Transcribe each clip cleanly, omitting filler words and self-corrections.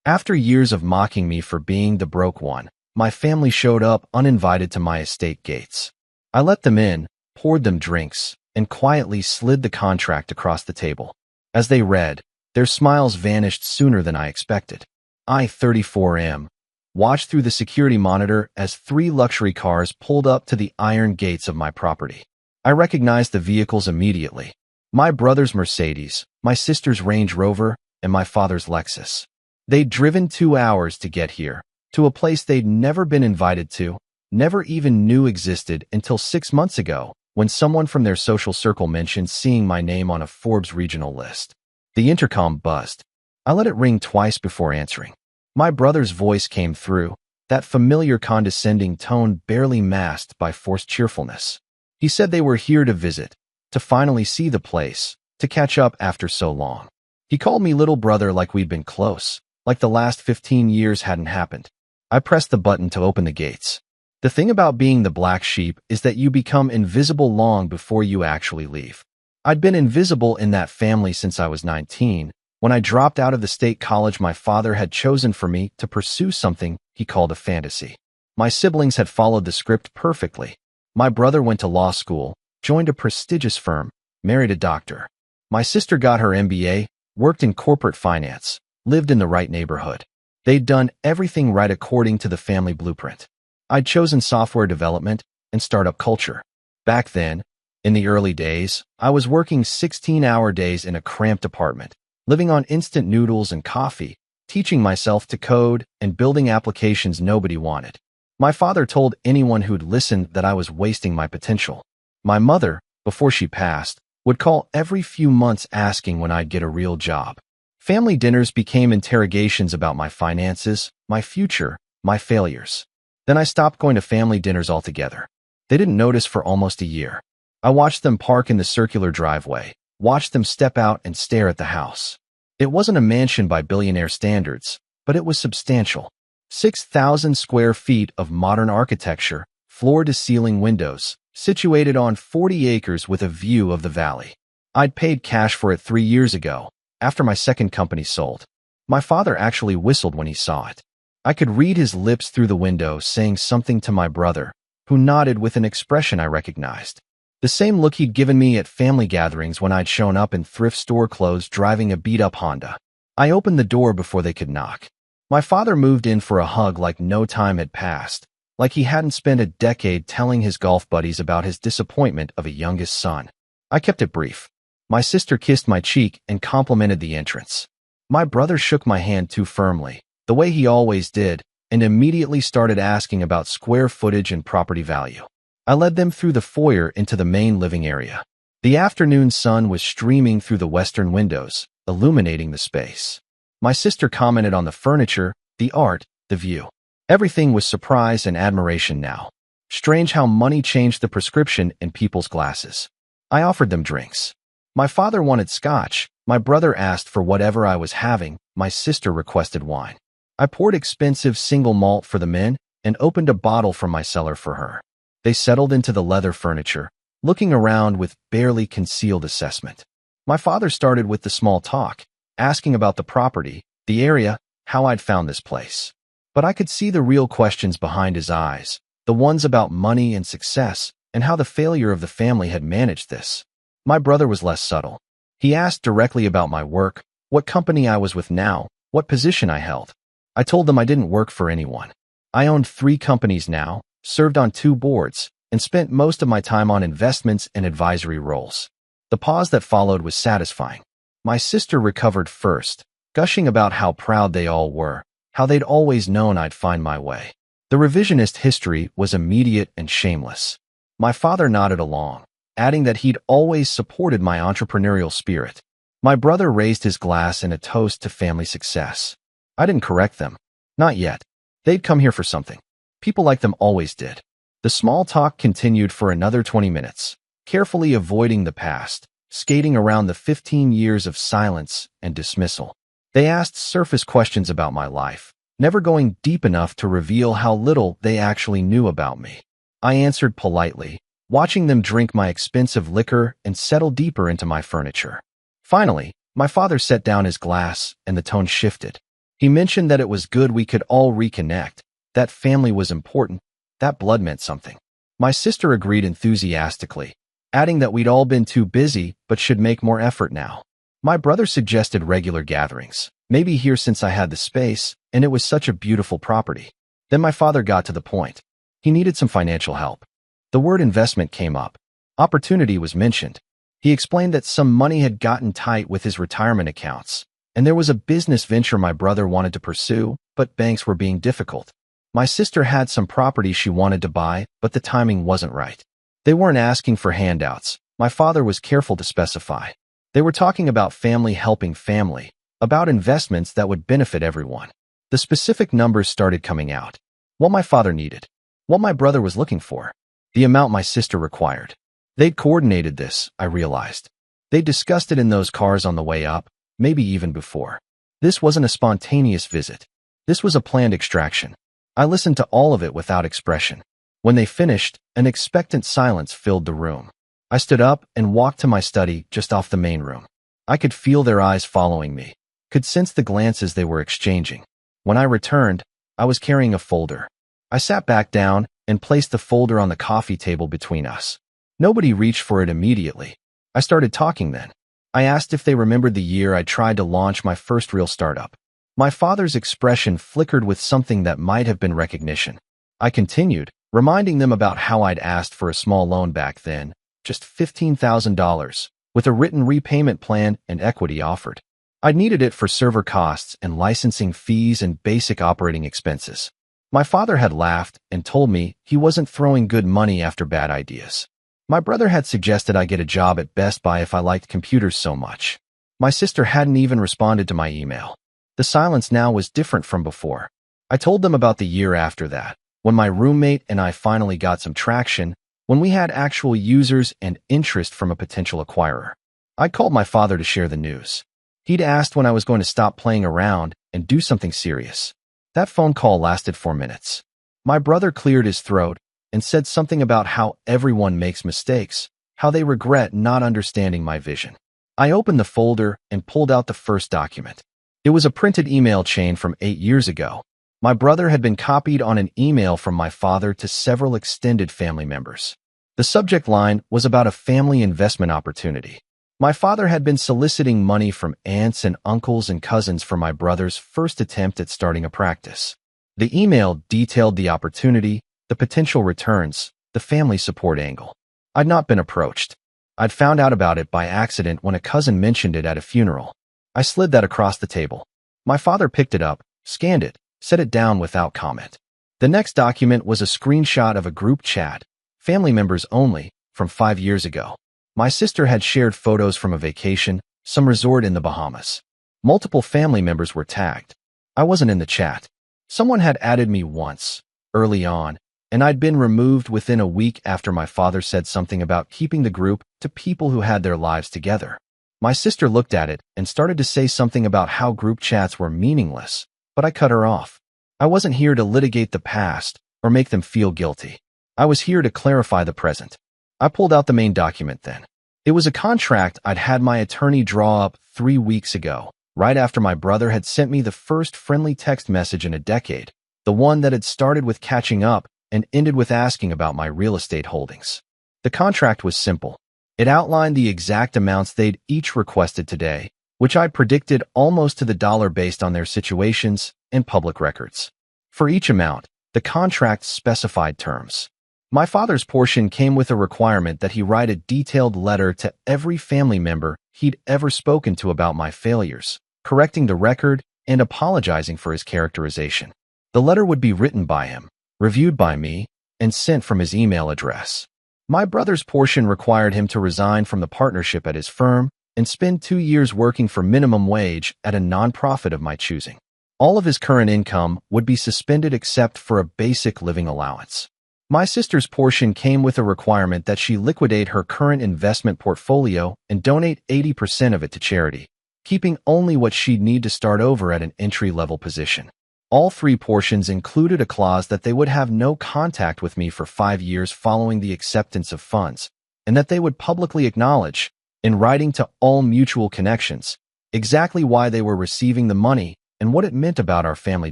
After years of mocking me for being the broke one, my family showed up uninvited to my estate gates. I let them in, poured them drinks, and quietly slid the contract across the table. As they read, their smiles vanished sooner than I expected. I, 34M, watched through the security monitor as 3 luxury cars pulled up to the iron gates of my property. I recognized the vehicles immediately. My brother's Mercedes, my sister's Range Rover, and my father's Lexus. They'd driven 2 hours to get here, to a place they'd never been invited to, never even knew existed until 6 months ago, when someone from their social circle mentioned seeing my name on a Forbes regional list. The intercom buzzed. I let it ring twice before answering. My brother's voice came through, that familiar condescending tone barely masked by forced cheerfulness. He said they were here to visit, to finally see the place, to catch up after so long. He called me little brother like we'd been close, like the last 15 years hadn't happened. I pressed the button to open the gates. The thing about being the black sheep is that you become invisible long before you actually leave. I'd been invisible in that family since I was 19, when I dropped out of the state college my father had chosen for me to pursue something he called a fantasy. My siblings had followed the script perfectly. My brother went to law school, joined a prestigious firm, married a doctor. My sister got her MBA, worked in corporate finance, lived in the right neighborhood. They'd done everything right according to the family blueprint. I'd chosen software development and startup culture. Back then, in the early days, I was working 16-hour days in a cramped apartment, living on instant noodles and coffee, teaching myself to code and building applications nobody wanted. My father told anyone who'd listened that I was wasting my potential. My mother, before she passed, would call every few months asking when I'd get a real job. Family dinners became interrogations about my finances, my future, my failures. Then I stopped going to family dinners altogether. They didn't notice for almost a year. I watched them park in the circular driveway, watched them step out and stare at the house. It wasn't a mansion by billionaire standards, but it was substantial. 6,000 square feet of modern architecture, floor-to-ceiling windows, situated on 40 acres with a view of the valley. I'd paid cash for it 3 years ago, after my second company sold. My father actually whistled when he saw it. I could read his lips through the window saying something to my brother, who nodded with an expression I recognized. The same look he'd given me at family gatherings when I'd shown up in thrift store clothes driving a beat-up Honda. I opened the door before they could knock. My father moved in for a hug like no time had passed, like he hadn't spent a decade telling his golf buddies about his disappointment of a youngest son. I kept it brief. My sister kissed my cheek and complimented the entrance. My brother shook my hand too firmly, the way he always did, and immediately started asking about square footage and property value. I led them through the foyer into the main living area. The afternoon sun was streaming through the western windows, illuminating the space. My sister commented on the furniture, the art, the view. Everything was surprise and admiration now. Strange how money changed the prescription in people's glasses. I offered them drinks. My father wanted scotch, my brother asked for whatever I was having, my sister requested wine. I poured expensive single malt for the men and opened a bottle from my cellar for her. They settled into the leather furniture, looking around with barely concealed assessment. My father started with the small talk, asking about the property, the area, how I'd found this place. But I could see the real questions behind his eyes, the ones about money and success, and how the failure of the family had managed this. My brother was less subtle. He asked directly about my work, what company I was with now, what position I held. I told them I didn't work for anyone. I owned 3 companies now, served on 2 boards, and spent most of my time on investments and advisory roles. The pause that followed was satisfying. My sister recovered first, gushing about how proud they all were, how they'd always known I'd find my way. The revisionist history was immediate and shameless. My father nodded along, adding that he'd always supported my entrepreneurial spirit. My brother raised his glass in a toast to family success. I didn't correct them. Not yet. They'd come here for something. People like them always did. The small talk continued for another 20 minutes, carefully avoiding the past, skating around the 15 years of silence and dismissal. They asked surface questions about my life, never going deep enough to reveal how little they actually knew about me. I answered politely, watching them drink my expensive liquor and settle deeper into my furniture. Finally, my father set down his glass and the tone shifted. He mentioned that it was good we could all reconnect, that family was important, that blood meant something. My sister agreed enthusiastically, adding that we'd all been too busy but should make more effort now. My brother suggested regular gatherings, maybe here since I had the space, and it was such a beautiful property. Then my father got to the point. He needed some financial help. The word investment came up. Opportunity was mentioned. He explained that some money had gotten tight with his retirement accounts, and there was a business venture my brother wanted to pursue, but banks were being difficult. My sister had some property she wanted to buy, but the timing wasn't right. They weren't asking for handouts. My father was careful to specify. They were talking about family helping family, about investments that would benefit everyone. The specific numbers started coming out. What my father needed. What my brother was looking for. The amount my sister required. They'd coordinated this, I realized. They discussed it in those cars on the way up, maybe even before. This wasn't a spontaneous visit. This was a planned extraction. I listened to all of it without expression. When they finished, an expectant silence filled the room. I stood up and walked to my study just off the main room. I could feel their eyes following me, could sense the glances they were exchanging. When I returned, I was carrying a folder. I sat back down and placed the folder on the coffee table between us. Nobody reached for it immediately. I started talking then. I asked if they remembered the year I tried to launch my first real startup. My father's expression flickered with something that might have been recognition. I continued, reminding them about how I'd asked for a small loan back then, just $15,000, with a written repayment plan and equity offered. I'd needed it for server costs and licensing fees and basic operating expenses. My father had laughed and told me he wasn't throwing good money after bad ideas. My brother had suggested I get a job at Best Buy if I liked computers so much. My sister hadn't even responded to my email. The silence now was different from before. I told them about the year after that, when my roommate and I finally got some traction, when we had actual users and interest from a potential acquirer. I called my father to share the news. He'd asked when I was going to stop playing around and do something serious. That phone call lasted 4 minutes. My brother cleared his throat and said something about how everyone makes mistakes, how they regret not understanding my vision. I opened the folder and pulled out the first document. It was a printed email chain from 8 years ago. My brother had been copied on an email from my father to several extended family members. The subject line was about a family investment opportunity. My father had been soliciting money from aunts and uncles and cousins for my brother's first attempt at starting a practice. The email detailed the opportunity, the potential returns, the family support angle. I'd not been approached. I'd found out about it by accident when a cousin mentioned it at a funeral. I slid that across the table. My father picked it up, scanned it, set it down without comment. The next document was a screenshot of a group chat, family members only, from 5 years ago. My sister had shared photos from a vacation, some resort in the Bahamas. Multiple family members were tagged. I wasn't in the chat. Someone had added me once, early on, and I'd been removed within a week after my father said something about keeping the group to people who had their lives together. My sister looked at it and started to say something about how group chats were meaningless, but I cut her off. I wasn't here to litigate the past or make them feel guilty. I was here to clarify the present. I pulled out the main document then. It was a contract I'd had my attorney draw up 3 weeks ago, right after my brother had sent me the first friendly text message in a decade, the one that had started with catching up and ended with asking about my real estate holdings. The contract was simple. It outlined the exact amounts they'd each requested today, which I'd predicted almost to the dollar based on their situations and public records. For each amount, the contract specified terms. My father's portion came with a requirement that he write a detailed letter to every family member he'd ever spoken to about my failures, correcting the record and apologizing for his characterization. The letter would be written by him, reviewed by me, and sent from his email address. My brother's portion required him to resign from the partnership at his firm and spend 2 years working for minimum wage at a nonprofit of my choosing. All of his current income would be suspended except for a basic living allowance. My sister's portion came with a requirement that she liquidate her current investment portfolio and donate 80% of it to charity, keeping only what she'd need to start over at an entry-level position. All 3 portions included a clause that they would have no contact with me for 5 years following the acceptance of funds, and that they would publicly acknowledge, in writing to all mutual connections, exactly why they were receiving the money and what it meant about our family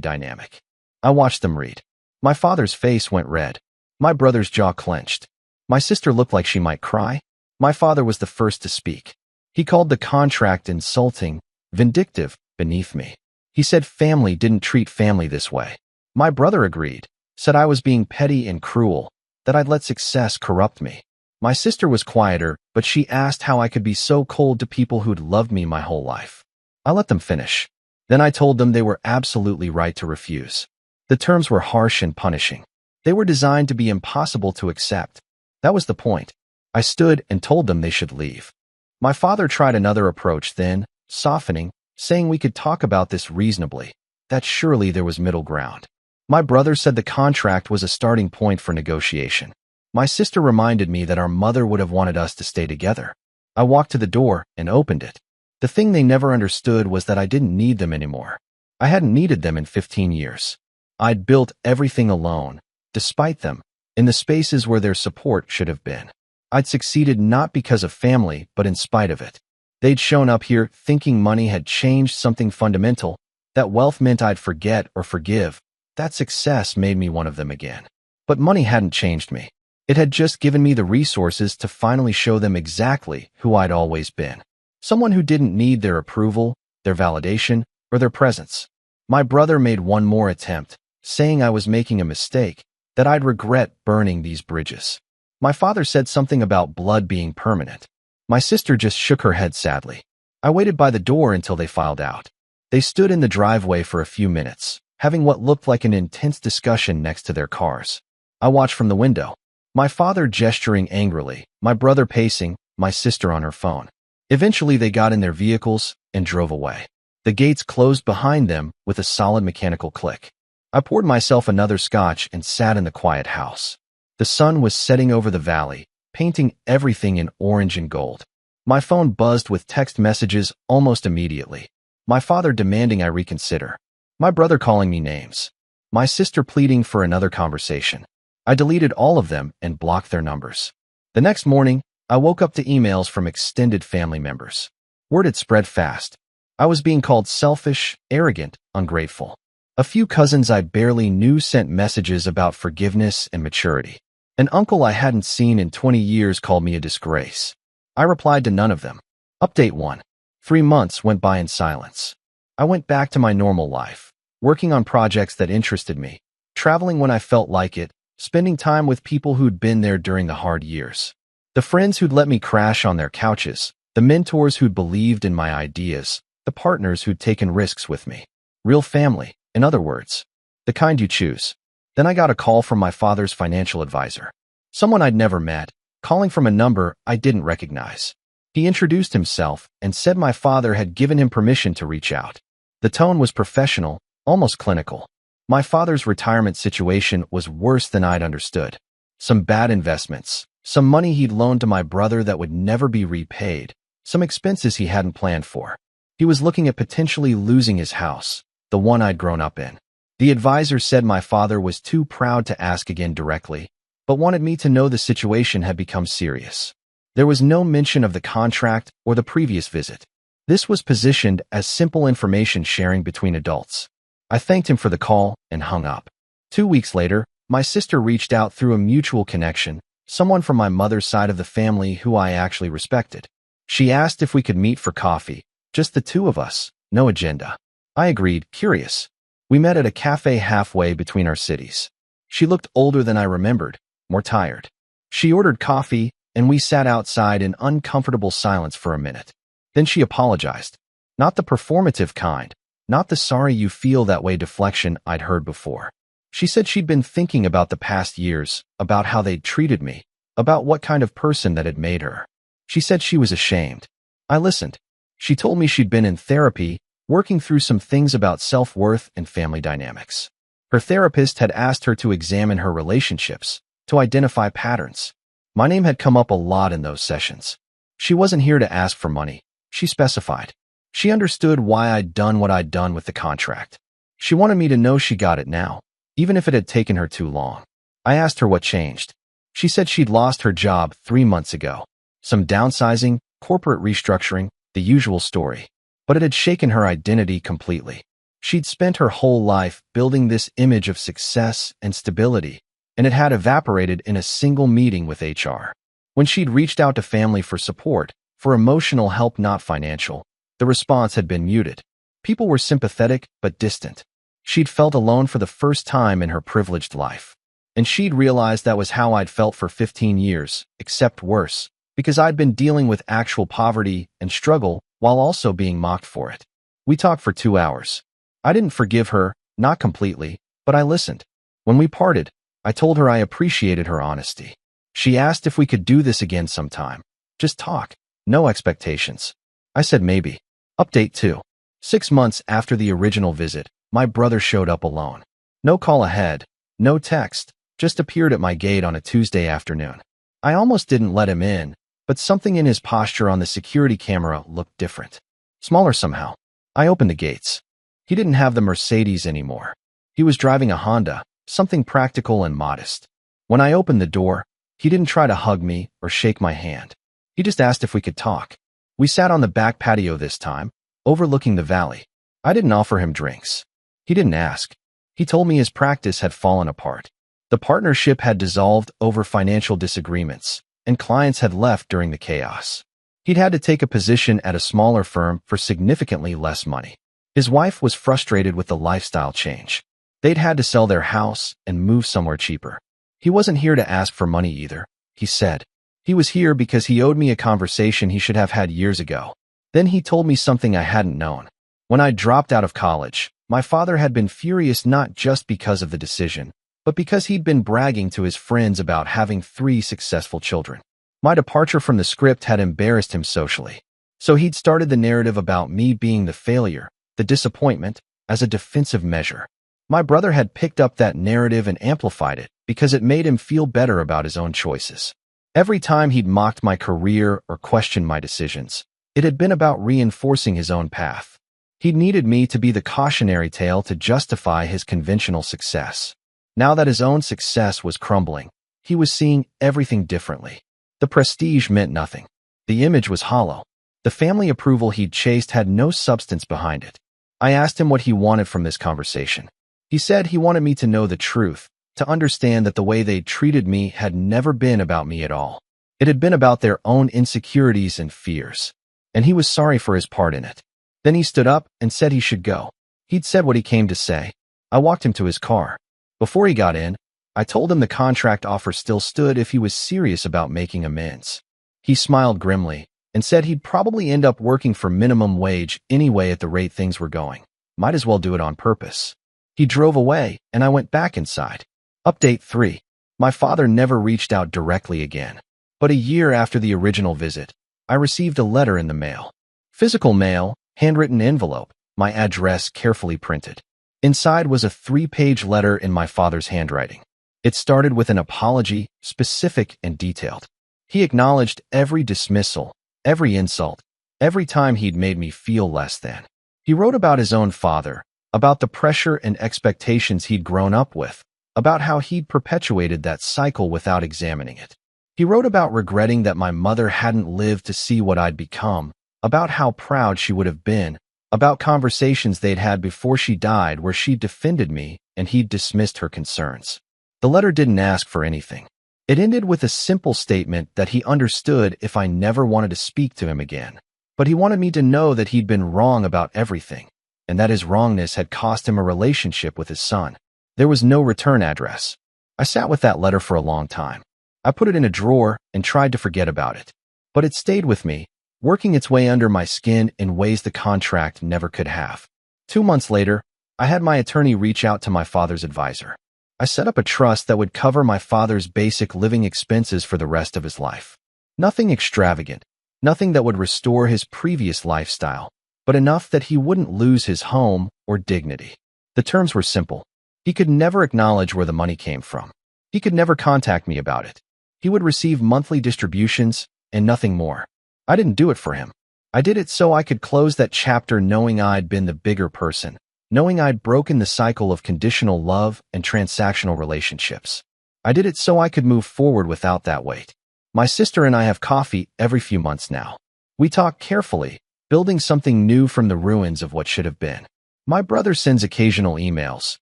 dynamic. I watched them read. My father's face went red. My brother's jaw clenched. My sister looked like she might cry. My father was the first to speak. He called the contract insulting, vindictive, beneath me. He said family didn't treat family this way. My brother agreed, said I was being petty and cruel, that I'd let success corrupt me. My sister was quieter, but she asked how I could be so cold to people who'd loved me my whole life. I let them finish. Then I told them they were absolutely right to refuse. The terms were harsh and punishing. They were designed to be impossible to accept. That was the point. I stood and told them they should leave. My father tried another approach then, softening, saying we could talk about this reasonably, that surely there was middle ground. My brother said the contract was a starting point for negotiation. My sister reminded me that our mother would have wanted us to stay together. I walked to the door and opened it. The thing they never understood was that I didn't need them anymore. I hadn't needed them in 15 years. I'd built everything alone, despite them, in the spaces where their support should have been. I'd succeeded not because of family, but in spite of it. They'd shown up here thinking money had changed something fundamental, that wealth meant I'd forget or forgive, that success made me one of them again. But money hadn't changed me. It had just given me the resources to finally show them exactly who I'd always been. Someone who didn't need their approval, their validation, or their presence. My brother made one more attempt, saying I was making a mistake, that I'd regret burning these bridges. My father said something about blood being permanent. My sister just shook her head sadly. I waited by the door until they filed out. They stood in the driveway for a few minutes, having what looked like an intense discussion next to their cars. I watched from the window. My father gesturing angrily, my brother pacing, my sister on her phone. Eventually they got in their vehicles and drove away. The gates closed behind them with a solid mechanical click. I poured myself another scotch and sat in the quiet house. The sun was setting over the valley, painting everything in orange and gold. My phone buzzed with text messages almost immediately. My father demanding I reconsider. My brother calling me names. My sister pleading for another conversation. I deleted all of them and blocked their numbers. The next morning, I woke up to emails from extended family members. Word had spread fast. I was being called selfish, arrogant, ungrateful. A few cousins I barely knew sent messages about forgiveness and maturity. An uncle I hadn't seen in 20 years called me a disgrace. I replied to none of them. Update 1. 3 months went by in silence. I went back to my normal life, working on projects that interested me, traveling when I felt like it, spending time with people who'd been there during the hard years. The friends who'd let me crash on their couches, the mentors who'd believed in my ideas, the partners who'd taken risks with me. Real family, in other words. The kind you choose. Then I got a call from my father's financial advisor. Someone I'd never met, calling from a number I didn't recognize. He introduced himself and said my father had given him permission to reach out. The tone was professional, almost clinical. My father's retirement situation was worse than I'd understood. Some bad investments, some money he'd loaned to my brother that would never be repaid, some expenses he hadn't planned for. He was looking at potentially losing his house, the one I'd grown up in. The advisor said my father was too proud to ask again directly, but wanted me to know the situation had become serious. There was no mention of the contract or the previous visit. This was positioned as simple information sharing between adults. I thanked him for the call and hung up. 2 weeks later, my sister reached out through a mutual connection, someone from my mother's side of the family who I actually respected. She asked if we could meet for coffee, just the two of us, no agenda. I agreed, curious. We met at a cafe halfway between our cities. She looked older than I remembered, more tired. She ordered coffee, and we sat outside in uncomfortable silence for a minute. Then she apologized. Not the performative kind, not the sorry you feel that way deflection I'd heard before. She said she'd been thinking about the past years, about how they'd treated me, about what kind of person that had made her. She said she was ashamed. I listened. She told me she'd been in therapy, working through some things about self-worth and family dynamics. Her therapist had asked her to examine her relationships, to identify patterns. My name had come up a lot in those sessions. She wasn't here to ask for money, she specified. She understood why I'd done what I'd done with the contract. She wanted me to know she got it now, even if it had taken her too long. I asked her what changed. She said she'd lost her job 3 months ago. Some downsizing, corporate restructuring, the usual story. But it had shaken her identity completely. She'd spent her whole life building this image of success and stability, and it had evaporated in a single meeting with HR. When she'd reached out to family for support, for emotional help not financial, the response had been muted. People were sympathetic but distant. She'd felt alone for the first time in her privileged life. And she'd realized that was how I'd felt for 15 years, except worse, because I'd been dealing with actual poverty and struggle while also being mocked for it. We talked for 2 hours. I didn't forgive her, not completely, but I listened. When we parted, I told her I appreciated her honesty. She asked if we could do this again sometime. Just talk. No expectations. I said maybe. Update 2. 6 months after the original visit, my brother showed up alone. No call ahead, no text, just appeared at my gate on a Tuesday afternoon. I almost didn't let him in, but something in his posture on the security camera looked different. Smaller somehow. I opened the gates. He didn't have the Mercedes anymore. He was driving a Honda, something practical and modest. When I opened the door, he didn't try to hug me or shake my hand. He just asked if we could talk. We sat on the back patio this time, overlooking the valley. I didn't offer him drinks. He didn't ask. He told me his practice had fallen apart. The partnership had dissolved over financial disagreements, and clients had left during the chaos. He'd had to take a position at a smaller firm for significantly less money. His wife was frustrated with the lifestyle change. They'd had to sell their house and move somewhere cheaper. He wasn't here to ask for money either, he said. He was here because he owed me a conversation he should have had years ago. Then he told me something I hadn't known. When I dropped out of college, my father had been furious not just because of the decision, but because he'd been bragging to his friends about having 3 successful children. My departure from the script had embarrassed him socially. So he'd started the narrative about me being the failure, the disappointment, as a defensive measure. My brother had picked up that narrative and amplified it because it made him feel better about his own choices. Every time he'd mocked my career or questioned my decisions, it had been about reinforcing his own path. He'd needed me to be the cautionary tale to justify his conventional success. Now that his own success was crumbling, he was seeing everything differently. The prestige meant nothing. The image was hollow. The family approval he'd chased had no substance behind it. I asked him what he wanted from this conversation. He said he wanted me to know the truth, to understand that the way they'd treated me had never been about me at all. It had been about their own insecurities and fears. And he was sorry for his part in it. Then he stood up and said he should go. He'd said what he came to say. I walked him to his car. Before he got in, I told him the contract offer still stood if he was serious about making amends. He smiled grimly and said he'd probably end up working for minimum wage anyway at the rate things were going. Might as well do it on purpose. He drove away, and I went back inside. Update 3. My father never reached out directly again. But a year after the original visit, I received a letter in the mail. Physical mail, handwritten envelope, my address carefully printed. Inside was a 3-page letter in my father's handwriting. It started with an apology, specific and detailed. He acknowledged every dismissal, every insult, every time he'd made me feel less than. He wrote about his own father, about the pressure and expectations he'd grown up with, about how he'd perpetuated that cycle without examining it. He wrote about regretting that my mother hadn't lived to see what I'd become, about how proud she would have been, about conversations they'd had before she died where she defended me and he'd dismissed her concerns. The letter didn't ask for anything. It ended with a simple statement that he understood if I never wanted to speak to him again. But he wanted me to know that he'd been wrong about everything, and that his wrongness had cost him a relationship with his son. There was no return address. I sat with that letter for a long time. I put it in a drawer and tried to forget about it. But it stayed with me, working its way under my skin in ways the contract never could have. 2 months later, I had my attorney reach out to my father's advisor. I set up a trust that would cover my father's basic living expenses for the rest of his life. Nothing extravagant, nothing that would restore his previous lifestyle, but enough that he wouldn't lose his home or dignity. The terms were simple. He could never acknowledge where the money came from. He could never contact me about it. He would receive monthly distributions and nothing more. I didn't do it for him. I did it so I could close that chapter knowing I'd been the bigger person, knowing I'd broken the cycle of conditional love and transactional relationships. I did it so I could move forward without that weight. My sister and I have coffee every few months now. We talk carefully, building something new from the ruins of what should have been. My brother sends occasional emails,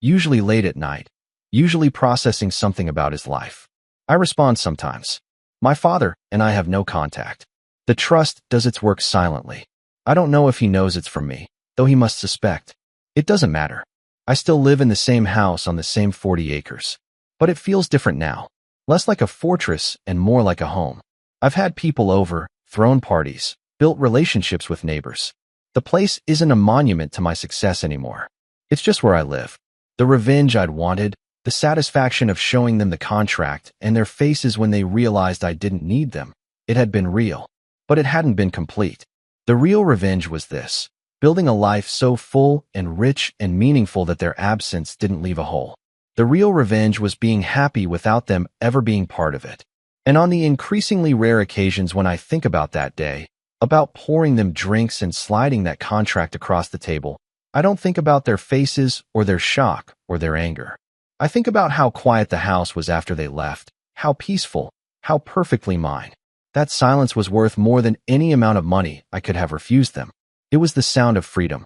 usually late at night, usually processing something about his life. I respond sometimes. My father and I have no contact. The trust does its work silently. I don't know if he knows it's from me, though he must suspect. It doesn't matter. I still live in the same house on the same 40 acres. But it feels different now. Less like a fortress and more like a home. I've had people over, thrown parties, built relationships with neighbors. The place isn't a monument to my success anymore. It's just where I live. The revenge I'd wanted, the satisfaction of showing them the contract and their faces when they realized I didn't need them. It had been real, but it hadn't been complete. The real revenge was this, building a life so full and rich and meaningful that their absence didn't leave a hole. The real revenge was being happy without them ever being part of it. And on the increasingly rare occasions when I think about that day, about pouring them drinks and sliding that contract across the table, I don't think about their faces or their shock or their anger. I think about how quiet the house was after they left, how peaceful, how perfectly mine. That silence was worth more than any amount of money I could have refused them. It was the sound of freedom,